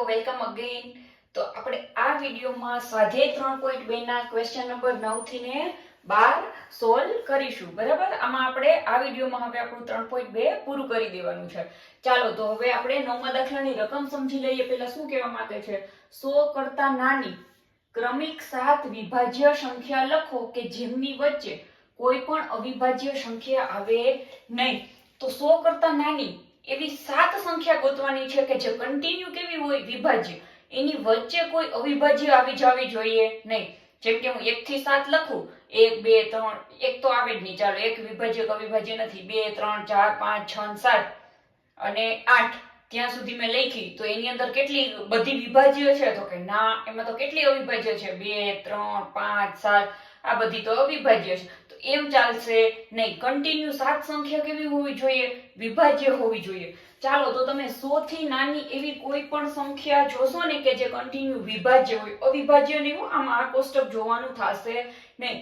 Welcome again. તો આપણે આ વિડીયોમાં સ્વાધ્યાય 3.2 ના ક્વેશ્ચન નંબર 9 થી ને 12 સોલ્વ કરીશું. બરાબર, આમાં આપણે આ વિડીયોમાં હવે આપણું 3.2 પૂરું કરી દેવાનું છે. ચાલો તો હવે આપણે નવમા દાખલાની રકમ સમજી લઈએ. પહેલા શું કહેવા માંગે છે? 100 કરતા નાની ક્રમિક 7 વિભાજ્ય સંખ્યા લખો કે જેમની વચ્ચે કોઈ પણ અવિભાજ્ય સંખ્યા આવે નહીં. તો 100 કરતા નાની એવી 7 સંખ્યા ગોતવાની છે કે જે કન્ટિન્યુ કેવી હોય, વિભાજ્ય, એની વચ્ચે કોઈ અવિભાજ્ય આવી જવી જોઈએ નહીં. જેમ કે હું 1 થી 7 લખું, 1 2 3, એક તો આવે જ નહીં. ચાલો, એક વિભાજ્ય કે અવિભાજ્ય નથી. 2 3 4 5 6 7 અને 8 ત્યાં સુધી મેં લખી તો એની અંદર કેટલી બધી વિભાજ્ય છે? તો કે ના, એમાં તો કેટલી અવિભાજ્ય છે? 2 3 5 7. આ બધી તો અવિભાજ્ય છે. તો એમ ચાલશે નહીં. કન્ટિન્યુ 7 સંખ્યા કેવી હોવી જોઈએ? વિભાજ્ય હોવી જોઈએ. ચાલો તો તમે 100 થી નાની એવી કોઈ પણ સંખ્યા જોશો ને કે જે કન્ટિન્યુ વિભાજ્ય હોય, અવિભાજ્ય નહીં. આમાં આ કોષ્ટક જોવાનું થશે નહીં.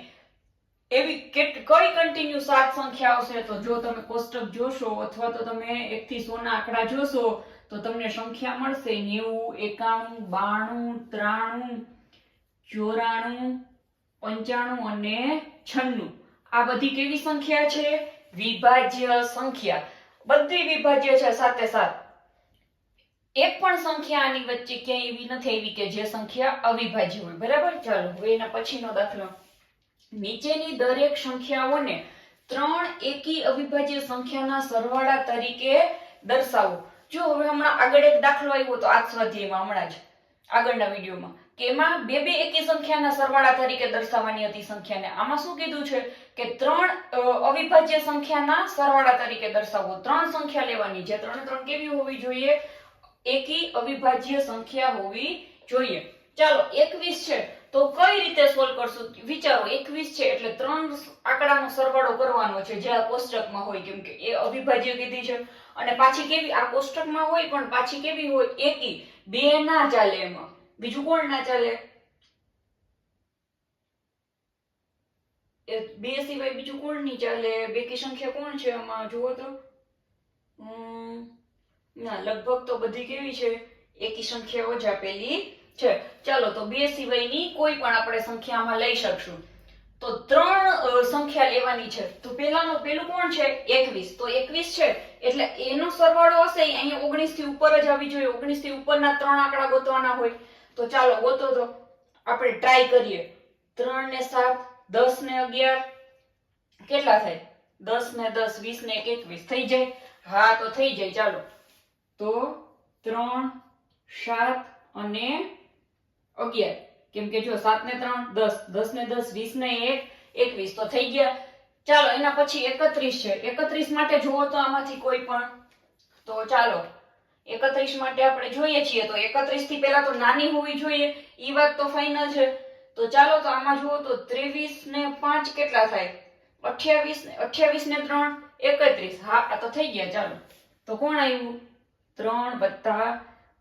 એવી કઈ કન્ટિન્યુ 7 સંખ્યા આવશે? તો જો તમે કોષ્ટક જોશો અથવા તો તમે 1 થી 100 ના આંકડા જોશો તો તમને સંખ્યા મળશે 90 91 92 93 94 95 અને 96. આ બધી કેવી સંખ્યા છે? વિભાજ્ય સંખ્યા. બધી વિભાજ્ય છે સાથે સાથ. એક પણ સંખ્યા આની વચ્ચે ક્યાંય એવી નથી આવી કે જે સંખ્યા અવિભાજ્ય હોય. બરાબર, ચાલો હવે એના પછીનો દાખલો. નીચેની દરેક સંખ્યાઓને 3 એકી અવિભાજ્ય સંખ્યાના સરવાળા તરીકે દર્શાવો. જો હવે હમણાં આગળ એક દાખલો આવ્યો તો આ સ્વાધ્યાયમાં હમણાં જ આગળના વિડીયોમાં કે એમાં બે એકી સંખ્યાના સરવાળા તરીકે દર્શાવવાની હતી સંખ્યાને. આમાં શું કીધું છે કે 3 અવિભાજ્ય સંખ્યાના સરવાળા તરીકે દર્શાવો. 3 સંખ્યા લેવાની છે. 3 કેવી હોવી જોઈએ? એકી અવિભાજ્ય સંખ્યા હોવી જોઈએ. ચાલો, 21 છે તો કઈ રીતે સોલ્વ કરશું? વિચારો, 21 છે એટલે 3 આંકડાનો સરવાળો કરવાનો છે જે આ કોષ્ટકમાં હોય, કેમ કે એ અવિભાજ્ય કીધી છે. અને પાછી કેવી? આ કોષ્ટકમાં હોય પણ પાછી કેવી હોય? એકી. બે ના ચાલે એમાં. બીજું કોણ ના ચાલે? બે સિવાય બીજું કોણ નહીં ચાલે? બેકી સંખ્યા કોણ છે આમાં? જુઓ તો ના, લગભગ તો બધી કેવી છે? એકી સંખ્યાઓ જ આપેલી છે. ચાલો તો બે સિવાયની કોઈ પણ આપણે સંખ્યામાં લઈ શકશું. તો 3 સંખ્યા લેવાની છે. તો પેલું કોણ છે? 21. તો 21 છે એટલે એનો સરવાળો હશે અહીંયા 19 થી ઉપર જ આવી જોઈએ. 19 થી ઉપરના 3 આંકડા ગોતવાના હોય. તો ચાલો ગોતો તો આપણે ટ્રાય કરીએ. 3 ને 7 10 ને 11 કેટલા થાય? 10 ને 10 20 ને 21 થઈ જાય? હા, તો થઈ જાય. ચાલો તો 3 7 અને 11, કેમ કે જો 7 ને 3 10, 10 ને 10 20 ને 1 21 તો થઈ ગયા. ચાલો એના પછી 31 છે. 31 માટે જુઓ તો આમાંથી કોઈ પણ. તો ચાલો 31 માટે આપણે જોઈએ છીએ તો 31 થી પહેલા તો નાની હોવી જોઈએ. ઈ વાત તો ફાઇનલ છે. તો ચાલો તો આમાં જુઓ તો 23 ને 5 કેટલા થાય? 28 ને 3 31. હા, આ તો થઈ ગયા. ચાલો તો કોણ આવ્યું? 3 +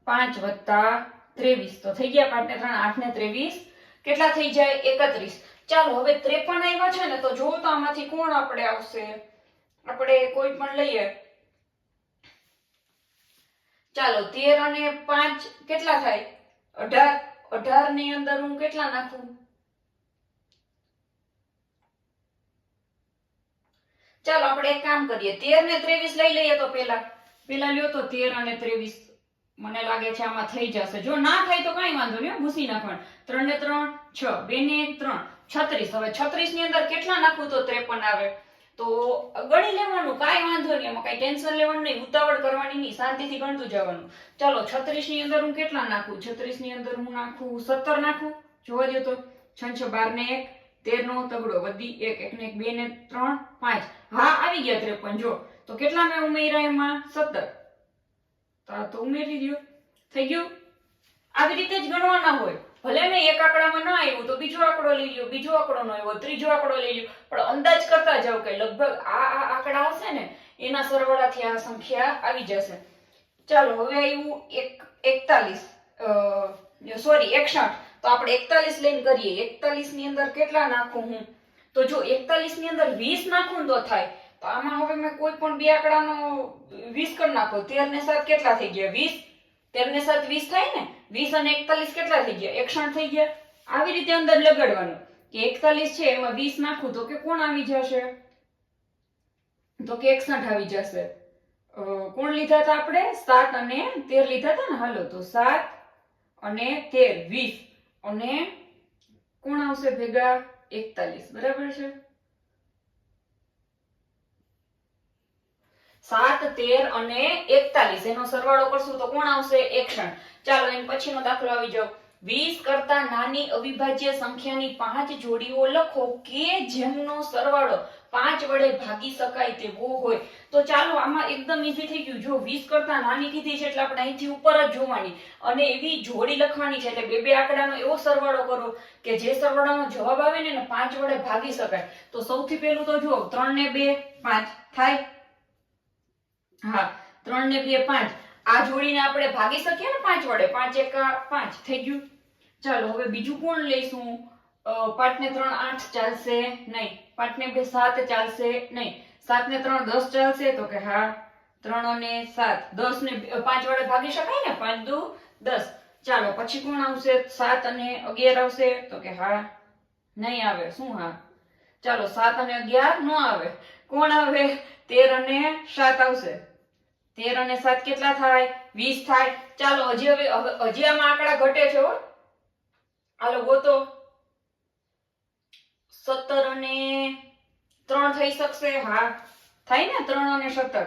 5 + 23 તો થઈ ગયા. 5 ને 3 8 ને 23 કેટલા થઈ જાય? 31. ચાલો હવે 53 આવ્યા છે ને તો જુઓ તો આમાંથી કોણ આપણે આવશે? આપણે કોઈ પણ લઈએ. ચાલો 13 અને 5 કેટલા થાય? 18. 18 ની અંદર હું કેટલા નાખું? ચાલો આપણે એક કામ કરીએ. 13 ને 23 લઈ લઈએ. તો પેલા લ્યો તો 13 અને 23. મને લાગે છે આમાં થઈ જશે. જો ના થાય તો કઈ વાંધો નહીં, ભૂસી નાખવાનું. 3 ને 3 6, 2 ને 1 3, 36. હવે 36 ની અંદર કેટલા નાખું તો 53 આવે? તો ગણી લેવાનું, કાંઈ વાંધો નહીં. એમાં કઈ ટેન્શન લેવાનું નહીં, ઉતાવળ કરવાની નહીં, શાંતિથી ગણતું જવાનું. ચાલો 36 ની અંદર હું કેટલા નાખું? 36 ની અંદર હું નાખું 17 નાખું. જોવા દો તો 6 6 12 ને 1 13 નો તગડો વધી 1 1 ને 1 2 ને 3 5. હા, આવી ગયા 53. જો તો કેટલા મેં ઉમેર્યા એમાં? 17. તો ઉમેરી દો. થઈ ગયું. આવી રીતે જ ગણવાના હોય. ભલે ને એક આંકડામાં ના આવ્યું તો બીજો આંકડો લઈ લ્યો, બીજો આંકડો ન આવ્યો ત્રીજો આંકડો લઈ લ્યો, પણ અંદાજ કરતા જાવ કે લગભગ આ આંકડા હશે ને એના સરવાળાથી આ સંખ્યા આવી જશે. ચાલો હવે આવ્યું 61 તો આપણે 41 લઈને કરીએ. 41 ની અંદર કેટલા નાખું હું? તો જો 41 ની અંદર 20 નાખું તો થાય. તો આમાં હવે મેં કોઈ પણ બે આંકડાનો 20 કરી નાખો. 13 ને 7 કેટલા થઈ ગયા? 20. 13 ને 7 20 થાય ને, 20 અને 41 કેટલા થઈ ગયા? 61 થઈ ગયા. આવી રીતે અંદર લગાડવાનું કે 41 છે એમાં 20 નાખું તો કે કોણ આવી જશે? તો કે 61 આવી જશે. કોણ લીધા હતા આપણે? 7 અને 13 લીધા હતા ને. હાલો તો 7 અને 13 20 અને કોણ આવશે ભેગા? 41. બરાબર છે. 7 13 અને 41 એનો સરવાળો કરશું તો કોણ આવશે? 61. ચાલો એન પછીનો દાખલો આવી જાવ. 20 કરતા નાની અવિભાજ્ય સંખ્યાની 5 જોડીઓ લખો કે જેમનો સરવાળો 5 વડે ભાગી શકાય તેવો હોય. તો ચાલો આમાં એકદમ ઈઝી થઈ ગયું. જો 20 કરતા નાની કીધી છે એટલે આપણે અહીંથી ઉપર જ જોવાની અને એવી જોડી લખવાની છે. એટલે બે આંકડાનો એવો સરવાળો કરો કે જે સરવાળાનો જવાબ આવે ને 5 વડે ભાગી શકાય. તો સૌથી પહેલું તો જુઓ 3 ને 2 5 થાય. હા 3 ને 2 5. આ જોડીને આપણે ભાગી શકીએ ને 5 વડે. 5 એકા 5 થઈ ગયું. ચાલો હવે બીજું કોણ લઈશું? 5 ને 3 8 ચાલશે નહીં. 5 ને 2 7 ચાલશે નહીં. 7 ને 3 10 ચાલશે તો કે હા. 3 અને 7 10 ને 5 વડે ભાગી શકાય ને. 5 દુ 10. ચાલો પછી કોણ આવશે? 7 અને 11 આવશે તો કે હા. નહીં આવે. શું હા? ચાલો 7 અને 11 નો આવે. કોણ આવે? 13 અને 7 આવશે. 13 અને 7 કેટલા થાય? 20 થાય. ચાલો હજી આમાં આંકડા ઘટે છે હો. હાલો ગોતો. 17 અને 3 થઈ શકશે? હા થાય ને. 3 અને 17.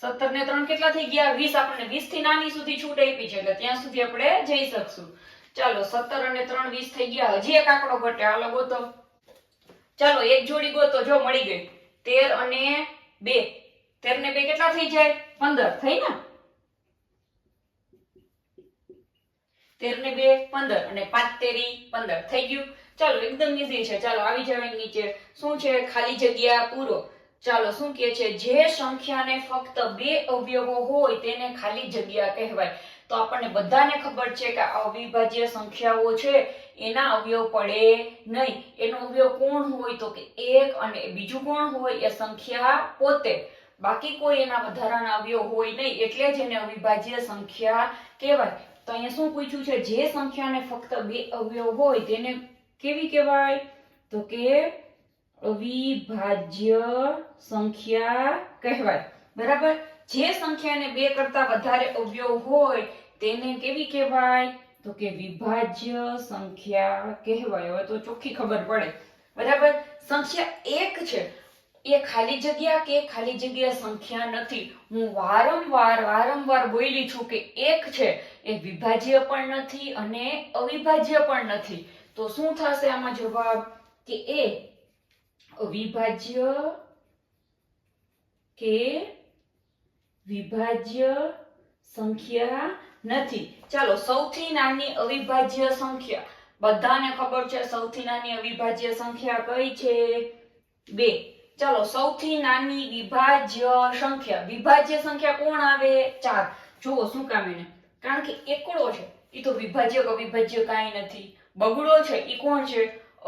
17 ને 3 કેટલા થઈ ગયા? 20. આપણને 20 થી નાની સુધી છૂટ આપી છે એટલે ત્યાં સુધી આપણે જઈ શકશું. ચાલો 17 અને 3 20 થઈ ગયા. હજી એક આંકડો ઘટે. હાલો ગોતો. ચાલો એક જોડી ગોતો. જો મળી ગઈ. 13 અને 2. 13 ને 2 કેટલા થઈ જાય? 15 થઈ ને. 13 ને 2 15 અને 5 તેરી 15 થઈ ગયું. ચાલો એકદમ ઈઝી છે. ચાલો આવી જાવ નીચે. શું છે? ખાલી જગ્યા પૂરો. ચાલો શું કહે છે? જે સંખ્યાને ફક્ત 2 અવયવો હોય તેને ખાલી જગ્યા કહેવાય. તો આપણને બધાને ખબર છે કે આ અવિભાજ્ય સંખ્યાઓ છે એના અવયવ પડે નહીં. એનો અવયવ કોણ હોય? તો કે 1 અને બીજું કોણ હોય? એ સંખ્યા પોતે. બાકી કોઈ એના વધારાના અવયવ હોય નહીં એટલે જ એને અવિભાજ્ય સંખ્યા કહેવાય. તો અહીંયા શું પૂછ્યું છે? જે સંખ્યાને ફક્ત 2 અવયવ હોય તેને કેવી કહેવાય? તો કે અવિભાજ્ય સંખ્યા કહેવાય. બરાબર. જે સંખ્યાને 2 કરતા વધારે અવયવ હોય તેને કેવી કહેવાય? તો કે વિભાજ્ય સંખ્યા કહેવાય. હવે તો ચોખ્ખી ખબર પડે. બરાબર. સંખ્યા 1 છે એ ખાલી જગ્યા કે ખાલી જગ્યા સંખ્યા નથી. હું વારંવાર બોલી છું કે 1 છે એ વિભાજ્ય પણ નથી અને અવિભાજ્ય પણ નથી. તો શું થશે આમાં જવાબ? કે એ અવિભાજ્ય કે વિભાજ્ય સંખ્યા નથી. ચાલો સૌથી નાની અવિભાજ્ય સંખ્યા બધાને ખબર છે. સૌથી નાની અવિભાજ્ય સંખ્યા કઈ છે? 2. ચાલો સૌથી નાની વિભાજ્ય સંખ્યા. વિભાજ્ય સંખ્યા કોણ આવે? 4. જુઓ શું કામ એને? કારણ કે એકડો છે એ તો વિભાજ્ય અવિભાજ્ય કાંઈ નથી. બગડો છે એ કોણ છે?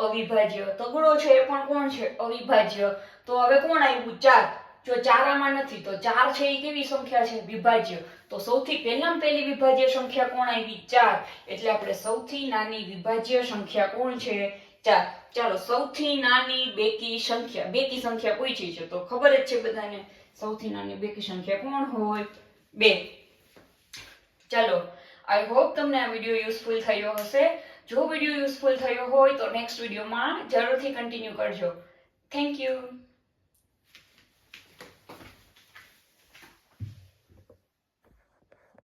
અવિભાજ્ય. તગડો છે એ પણ કોણ છે? અવિભાજ્ય. તો હવે કોણ આવ્યું? 4. જો 4 આમાં નથી તો 4 છે એ કેવી સંખ્યા છે? વિભાજ્ય. તો સૌથી પહેલી વિભાજ્ય સંખ્યા કોણ આવી? 4. એટલે આપણે સૌથી નાની વિભાજ્ય સંખ્યા કોણ છે? 4. ચાલો સૌથી નાની બેકી સંખ્યા પૂછી છે તો ખબર જ છે બધાને. સૌથી નાની બેકી સંખ્યા કોણ હોય? 2. ચાલો આઈ હોપ તમને આ વિડીયો યુઝફુલ થયો હશે. જો વિડીયો યુઝફુલ થયો હોય તો નેક્સ્ટ વિડીયોમાં જરૂરથી કન્ટિન્યુ કરજો. Thank you.